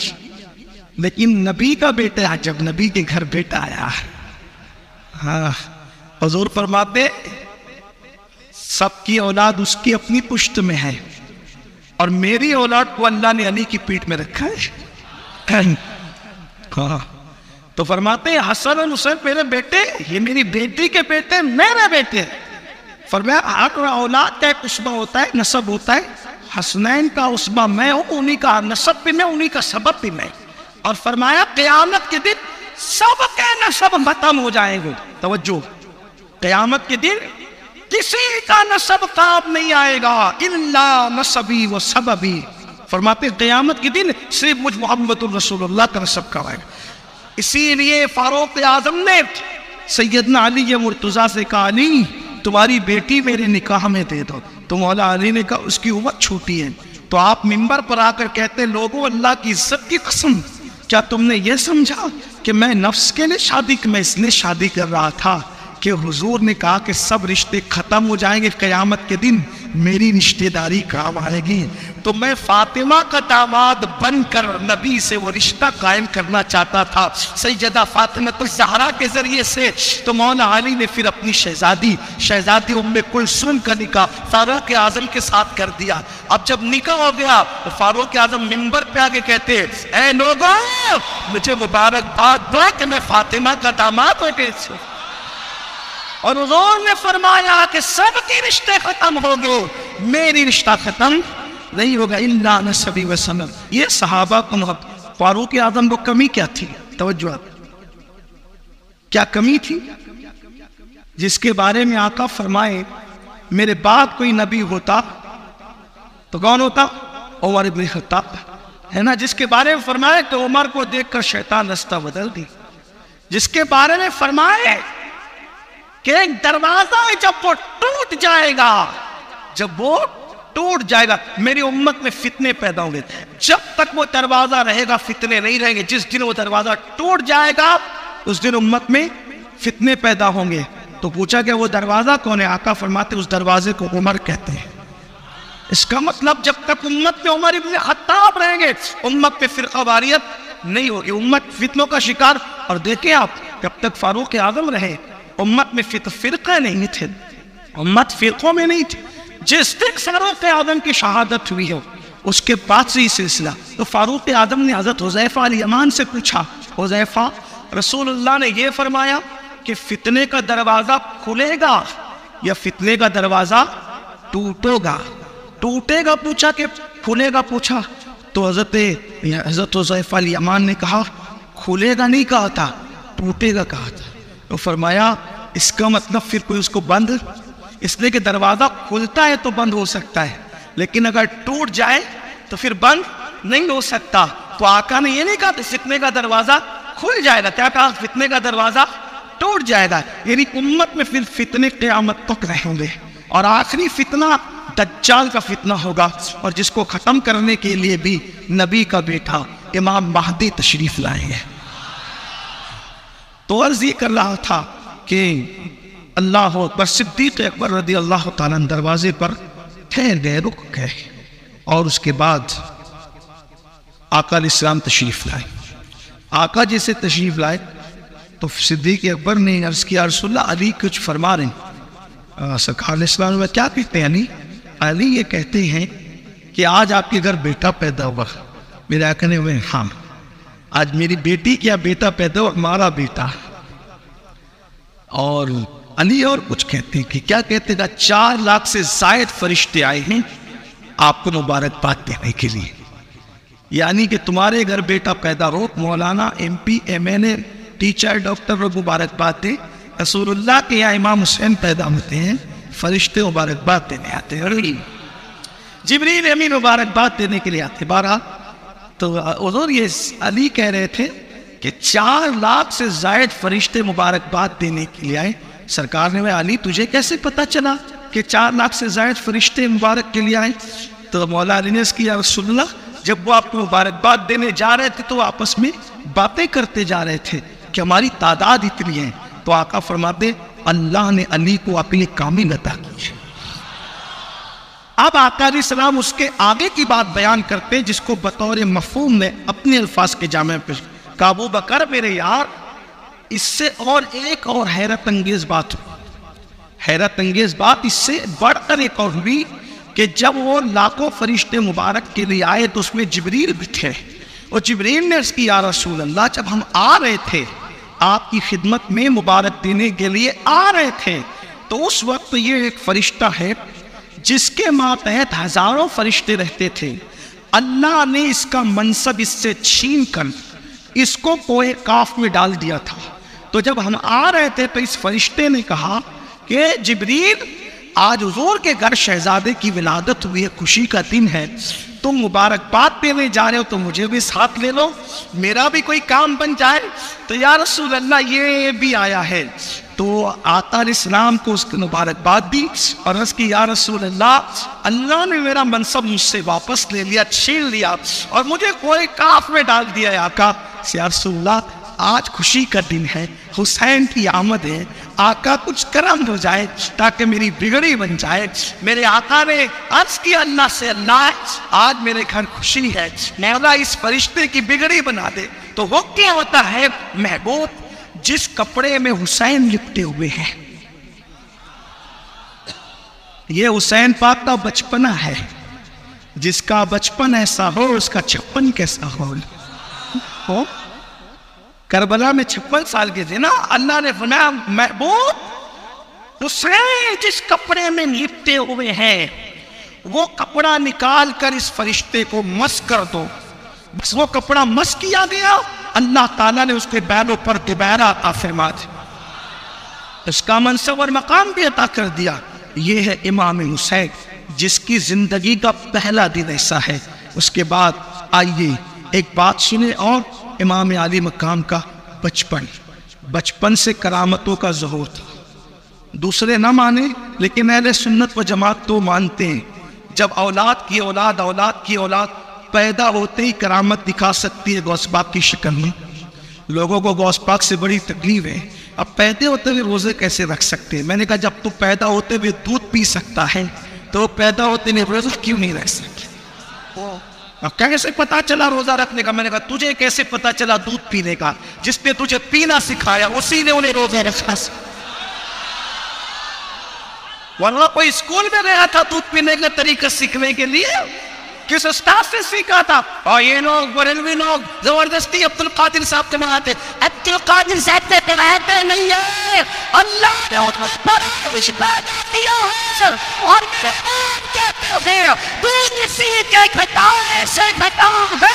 لیکن نبی کا بیٹا، جب نبی کے گھر بیٹا آیا، ہاں حضور فرماتے سب کی اولاد اس کی اپنی پشت میں ہے، اور میری اولاد کو اللہ نے علی کی پیٹھ میں رکھا ہے. ہاں تو فرماتے ہیں حسن اور حسین میرے بیٹے، یہ میری بیٹی کے بیٹے، میرے بیٹے. فرمایا ہر اولاد کا ایک عصبہ ہوتا ہے، نسب ہوتا ہے. حسنین کا عصبہ میں ہوں، انہی کا نسب بھی میں، انہی کا سبب بھی میں. اور فرمایا قیامت کے دن سب کے نسب ختم ہو جائیں گے. توجہ، قیامت کے دن کسی کا نسب کام نہیں آئے گا الا نسبی و سببی. فرماتے قیامت کے دن صرف مجھ محمد الرسول اللہ کا نسب کام آئے گا. اسی لیے فاروق اعظم نے سیدنا علی مرتضیٰ سے کہا علی تمہاری بیٹی میرے نکاح میں دے دو. تو مولا علی نے کہا اس کی عمر چھوٹی ہے. تو آپ منبر پر آ کر کہتے لوگوں اللہ کی عزت کی قسم، کیا تم نے یہ سمجھا کہ میں نفس کے لیے شادی، میں اس لیے شادی کر رہا تھا کہ حضور نے کہا کہ سب رشتے ختم ہو جائیں گے، قیامت کے دن میری رشتہ داری کام آئے گی. تو میں فاطمہ کا داماد بن کر نبی سے وہ رشتہ قائم کرنا چاہتا تھا سیدہ فاطمہ الزہرا کے ذریعے سے. تو مولا علی نے پھر اپنی شہزادی ام کلثوم کا نکاح فاروق اعظم کے ساتھ کر دیا. اب جب نکاح ہو گیا تو فاروق اعظم منبر پہ آگے کہتے اے لوگوں مجھے مبارکباد دو کہ میں فاطمہ کا داماد ہو گئے. اور حضور نے فرمایا کہ سب کے رشتے ختم ہو گئے، میری رشتہ ختم نہیں ہوگا الا نسبی و سبب. یہ صحابہ کو محبت. فاروق اعظم کو کمی کیا تھی؟ توجہ، کیا کمی تھی جس کے بارے میں آقا فرمائے میرے بعد کوئی نبی ہوتا تو کون ہوتا؟ عمر ابن خطاب ہے نا. جس کے بارے میں فرمائے کہ عمر کو دیکھ کر شیطان رستہ بدل دی. جس کے بارے میں فرمائے کہ ایک دروازہ جب وہ ٹوٹ جائے گا میری امت میں فتنے پیدا ہوں گے. جب تک وہ دروازہ رہے گا فتنے نہیں رہیں گے. جس دن وہ دروازہ ٹوٹ جائے گا اس دن امت میں فتنے پیدا ہوں گے. تو پوچھا کہ وہ دروازہ کون ہے؟ آقا فرماتے اس دروازے کو عمر کہتے ہیں. اس کا مطلب جب تک امت میں عمر ابن خطاب رہیں گے امت پہ فرقہ واریت نہیں ہوگی، امت فتنوں کا شکار. اور دیکھیں آپ جب تک فاروق اعظم رہے امت میں فرقہ نہیں تھے، امت فرقوں میں نہیں تھی. جس دن فاروق اعظم کی شہادت ہوئی ہو اس کے بعد سے ہی سلسلہ. تو فاروق اعظم نے حضرت حذیفہ الیمان سے پوچھا حذیفہ رسول اللہ نے یہ فرمایا کہ فتنے کا دروازہ کھلے گا یا فتنے کا دروازہ ٹوٹے گا؟ پوچھا کہ کھلے گا؟ پوچھا تو حضرت حذیفہ الیمان نے کہا کھلے گا نہیں کہا تھا، ٹوٹے گا کہا تھا. تو فرمایا اس کا مطلب پھر کوئی اس کو بند، اس لیے کہ دروازہ کھلتا ہے تو بند ہو سکتا ہے لیکن اگر ٹوٹ جائے تو پھر بند نہیں ہو سکتا. تو آقا نے یہ نہیں کہا کہ فتنے کا دروازہ کھل جائے گا، کیا کہا؟ فتنے کا دروازہ ٹوٹ جائے گا. یعنی امت میں پھر فتنے قیامت تک رہیں گے اور آخری فتنہ دجال کا فتنہ ہوگا، اور جس کو ختم کرنے کے لیے بھی نبی کا بیٹا امام مہدی تشریف لائیں گے. تو عرض یہ کر رہا تھا کہ اللہ اکبر صدیق اکبر رضی اللہ تعالیٰ دروازے پر ٹھہر گئے، رک گئے. اور اس کے بعد آقا علیہ السلام تشریف لائے. آقا جیسے تشریف لائے تو صدیق اکبر نے عرض کیا رسول اللہ علی کچھ فرما رہے ہیں. سرکار علیہ السلام میں کیا کہتے ہیں؟ علی یہ کہتے ہیں کہ آج آپ کے گھر بیٹا پیدا ہوا. میرے آقا نے ہوئے ہاں آج میری بیٹی کیا بیٹا پیدا ہوا، ہمارا بیٹا. اور علی اور کچھ کہتے ہیں کہ کیا کہتے ہیں 4 لاکھ سے زائد فرشتے آئے ہیں آپ کو مبارکباد دینے کے لیے. یعنی کہ تمہارے گھر بیٹا پیدا ہو، مولانا MP MLA ٹیچر ڈاکٹر کو مبارکباد دے. رسول اللہ کے یہاں امام حسین پیدا ہوتے ہیں، فرشتے مبارکباد دینے آتے ہیں، جبریل امین مبارکباد دینے کے لیے آتے. بارہ تو حضور یہ علی کہہ رہے تھے کہ 4 لاکھ سے زائد فرشتے مبارکباد دینے کے لیے آئے. سرکار نے علی تجھے کیسے پتا چلا کہ 4 لاکھ سے زائد فرشتے مبارک کے لیے آئے؟ تو مولا علی نے اس کی یا رسول اللہ جب وہ آپ کو مبارکباد دینے جا رہے تھے تو وہ آپس میں باتیں کرتے جا رہے تھے کہ ہماری تعداد اتنی ہے. تو آقا فرماتے اللہ نے علی کو اپنے کامل عطا کی ہے. اب آقا علیہ السلام اس کے آگے کی بات بیان کرتے ہیں جس کو بطور مفہوم نے اپنے الفاظ کے جامع پیش کہ ابو بکر میرے یار، اس سے اور ایک اور حیرت انگیز بات اس سے بڑھ کر ایک اور ہوئی کہ جب وہ لاکھوں فرشتے مبارک کے لیے آئے تو اس میں جبریل بھی تھے، اور جبریل نے عرض کی یا رسول اللہ جب ہم آ رہے تھے آپ کی خدمت میں مبارک دینے کے لیے آ رہے تھے تو اس وقت یہ ایک فرشتہ ہے جس کے ماتحت ہزاروں فرشتے رہتے تھے، اللہ نے اس کا منصب اس سے چھین کر اس کو کوہ کاف میں ڈال دیا تھا۔ تو جب ہم آ رہے تھے تو اس فرشتے نے کہا کہ جبریل آج حضور کے گھر شہزادے کی ولادت ہوئی ہے، خوشی کا دن ہے، تم مبارکباد دینے جا رہے ہو تو مجھے بھی ساتھ لے لو، میرا بھی کوئی کام بن جائے۔ تو یا رسول اللہ یہ بھی آیا ہے۔ تو آقا علیہ السلام کو اس کی مبارکباد دی اور عرض کی یا رسول اللہ، اللہ نے میرا منصب مجھ سے واپس لے لیا، چھین لیا اور مجھے کوئی کاف میں ڈال دیا ہے۔ آقا یا رسول اللہ آج خوشی کا دن ہے، حسین کی آمد ہے، آقا کچھ کرم ہو جائے تاکہ میری بگڑی بن جائے۔ میرے آقا نے عرض کیا اللہ سے، اللہ آج میرے گھر خوشی ہے، مولا اس فرشتے کی بگڑی بنا دے۔ تو وہ کیا ہوتا ہے محبوب جس کپڑے میں حسین لپٹے ہوئے ہیں، یہ حسین پاک کا بچپنا ہے، جس کا بچپن ایسا ہو اس کا چھپن کیسا ہو۔ کربلا میں 56 سال کے تھے نا، اللہ نے فرمایا محبوب حسین جس کپڑے میں لپٹے ہوئے ہیں وہ کپڑا نکال کر اس فرشتے کو مس کر دو۔ بس وہ کپڑا مس کیا گیا، اللہ تعالیٰ نے اس کے بیلوں پر دوبارہ عطا فرما دیا، اس کا منصب اور مقام بھی عطا کر دیا۔ یہ ہے امام حسین جس کی زندگی کا پہلا دن ایسا ہے۔ اس کے بعد آئیے ایک بات سنیں، اور امام علی مقام کا بچپن سے کرامتوں کا ظہور تھا۔ دوسرے نہ مانے لیکن اہل سنت و جماعت تو مانتے ہیں، جب اولاد کی اولاد پیدا ہوتے ہی کرامت دکھا سکتی ہے غوث پاک کی شکل میں۔ لوگوں کو غوث پاک سے بڑی تکلیف ہے، اب پیدا ہوتے ہوئے روزے کیسے رکھ سکتے ہیں؟ میں نے کہا جب تو پیدا ہوتے ہوئے دودھ پی سکتا ہے تو پیدا ہوتے ہوئے روزہ کیوں نہیں رکھ سکتے؟ اب کیسے پتا چلا روزہ رکھنے کا؟ میں نے کہا تجھے کیسے پتا چلا دودھ پینے کا؟ جس نے تجھے پینا سکھایا اسی نے انہیں روزہ رکھا۔ ورنہ کوئی اسکول میں گیا تھا دودھ پینے کا طریقہ سیکھنے کے لیے؟ کس استاد سے سیکھا تھا؟ اور یہ لوگ بریلوی لوگ زبردستی عبد القادر صاحب کے مناتے، عبد القادر صاحب سے پیدا نہیں ہے، اللہ نے اور کہتے ہیں دودھ سیکھ کے کھٹائے سے کھٹائے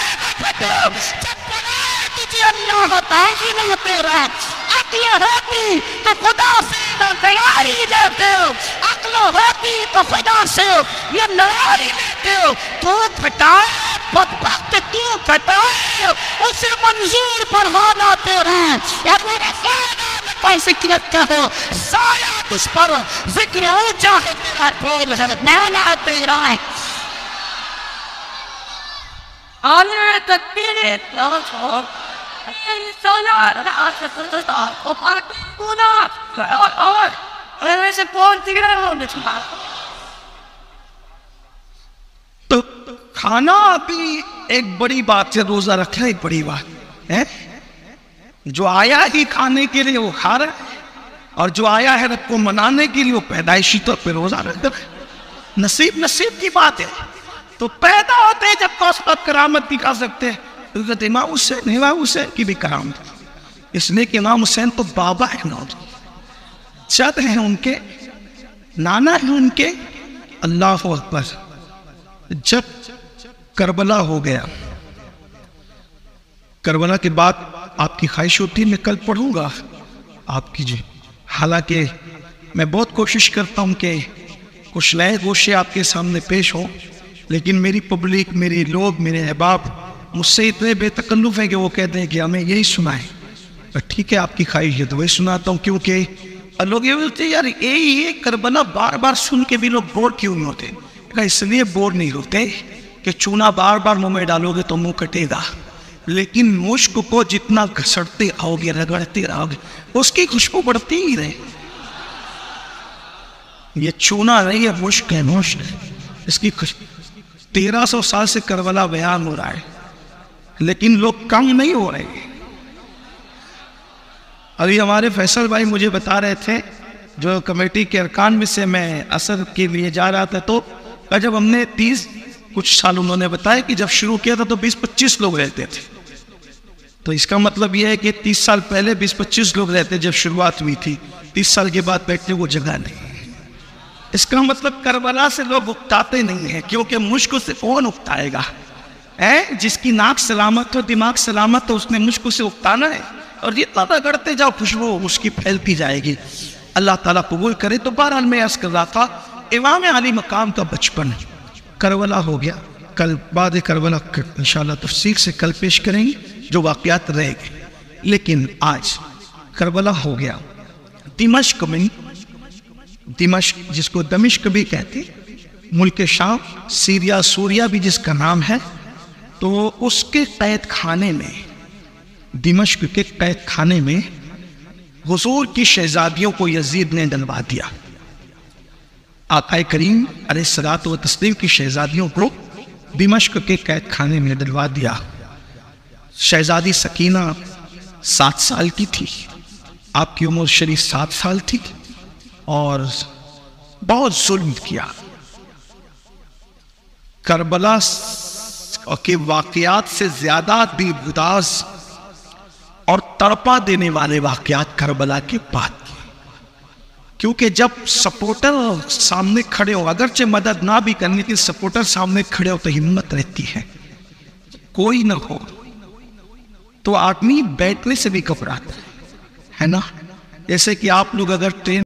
تجھے اللہ بتائے گی نہیں تیرا عقل رہتی تو خدا سے تیاری لیتے ہو، عقل رہتی تو خدا سے یہ ناری لیتے ہو۔ تو پھٹائے بدبخت کیوں پھٹائے اسے منظور فرمانا تیرا یا میرے سایہ کوئی فکرت کہو، سایہ اس پر ذکر ہو چاہے تیرا بول ہے نینا تیرا ہے۔ آنے تکبیر اللہ تو کھانا بھی ایک بڑی بات ہے، روزہ رکھنا ایک بڑی بات ہے۔ جو آیا ہی کھانے کے لیے وہ کھا رہا ہے، اور جو آیا ہے رب کو منانے کے لیے وہ پیدائشی طور پہ روزہ رکھ رہا ہے۔ نصیب کی بات ہے۔ تو پیدا ہوتے ہیں جب کوسبت کرامت دکھا سکتے ہیں، امام حسین کی بھی کرامت، اس لیے کہ امام حسین تو بابا ہے نا، جد ہیں ان کے، نانا ہیں ان کے۔ اللہ اکبر۔ جب کربلا ہو گیا، کربلا کے بعد آپ کی خواہش ہوتی ہے میں کل پڑھوں گا آپ کی جی، حالانکہ میں بہت کوشش کرتا ہوں کہ کچھ نئے گوشے آپ کے سامنے پیش ہوں، لیکن میری پبلک، میری لوگ، میرے احباب مجھ سے اتنے بے تکلف ہیں کہ وہ کہتے ہیں کہ ہمیں یہی سنائیں۔ ٹھیک ہے آپ کی خواہش ہے تو وہی سناتا ہوں، کیونکہ لوگ یہ بولتے ہیں یار یہ کربلا بار بار سن کے بھی لوگ بور کیوں نہیں ہوتے؟ اس لیے بور نہیں ہوتے کہ چونا بار بار منہ میں ڈالو گے تو منہ کٹے گا، لیکن مشک کو جتنا گھسڑتے آؤ گے، رگڑتے رہو گے، اس کی خوشبو بڑھتی ہی رہے۔ یہ چونا نہیں ہے، مشک ہے، مشک ہے۔ اس کی 1300 سال سے کربلا بیان ہو رہا ہے، لیکن لوگ کم نہیں ہو رہے ہیں۔ ابھی ہمارے فیصل بھائی مجھے بتا رہے تھے، جو کمیٹی کے ارکان میں سے میں اثر کے لیے جا رہا تھا، تو جب ہم نے 30 کچھ سال، انہوں نے بتایا کہ جب شروع کیا تھا تو 20-25 لوگ رہتے تھے، تو اس کا مطلب یہ ہے کہ 30 سال پہلے 20-25 لوگ رہتے جب شروعات ہوئی تھی، 30 سال کے بعد بیٹھنے کو جگہ نہیں۔ اس کا مطلب کربلا سے لوگ اکتاتے نہیں ہیں، کیونکہ مشک سے کون اکتائے گا؟ جس کی ناک سلامت ہو، دماغ سلامت ہو، اس نے مشک سے اکتانا ہے، اور جتنا رگڑتے جاؤ خوشبو اس کی پھیلتی جائے گی۔ اللہ تعالیٰ قبول کرے۔ تو بہرحال میں عرض کر رہا تھا، امام علی مقام کا بچپن کربلا ہو گیا، کل بعد کربلا انشاءاللہ تفصیل سے کل پیش کریں گے جو واقعات رہ گئے، لیکن آج کربلا ہو گیا۔ دمشق میں، دمشق جس کو دمشق بھی کہتے، ملک شام، سیریا، سوریا بھی جس کا نام ہے، تو اس کے قید خانے میں، دمشق کے قید خانے میں حضور کی شہزادیوں کو یزید نے ڈلوا دیا۔ آقا کریم علیہ الصلوۃ والتسلیم کی شہزادیوں کو دمشق کے قید خانے میں ڈلوا دیا۔ شہزادی سکینہ 7 سال کی تھی، آپ کی عمر شریف 7 سال تھی، اور بہت ظلم کیا۔ کربلا کے واقعات سے زیادہ دل گداز اور تڑپا دینے والے واقعات کربلا کے بعد، کیونکہ جب سپورٹر سامنے کھڑے ہو، اگرچہ مدد نہ بھی کرنے کی، سپورٹر سامنے کھڑے ہو تو ہمت رہتی ہے، کوئی نہ ہو تو آدمی بیٹھنے سے بھی گھبراتا ہے نا۔ جیسے کہ آپ لوگ اگر ٹرین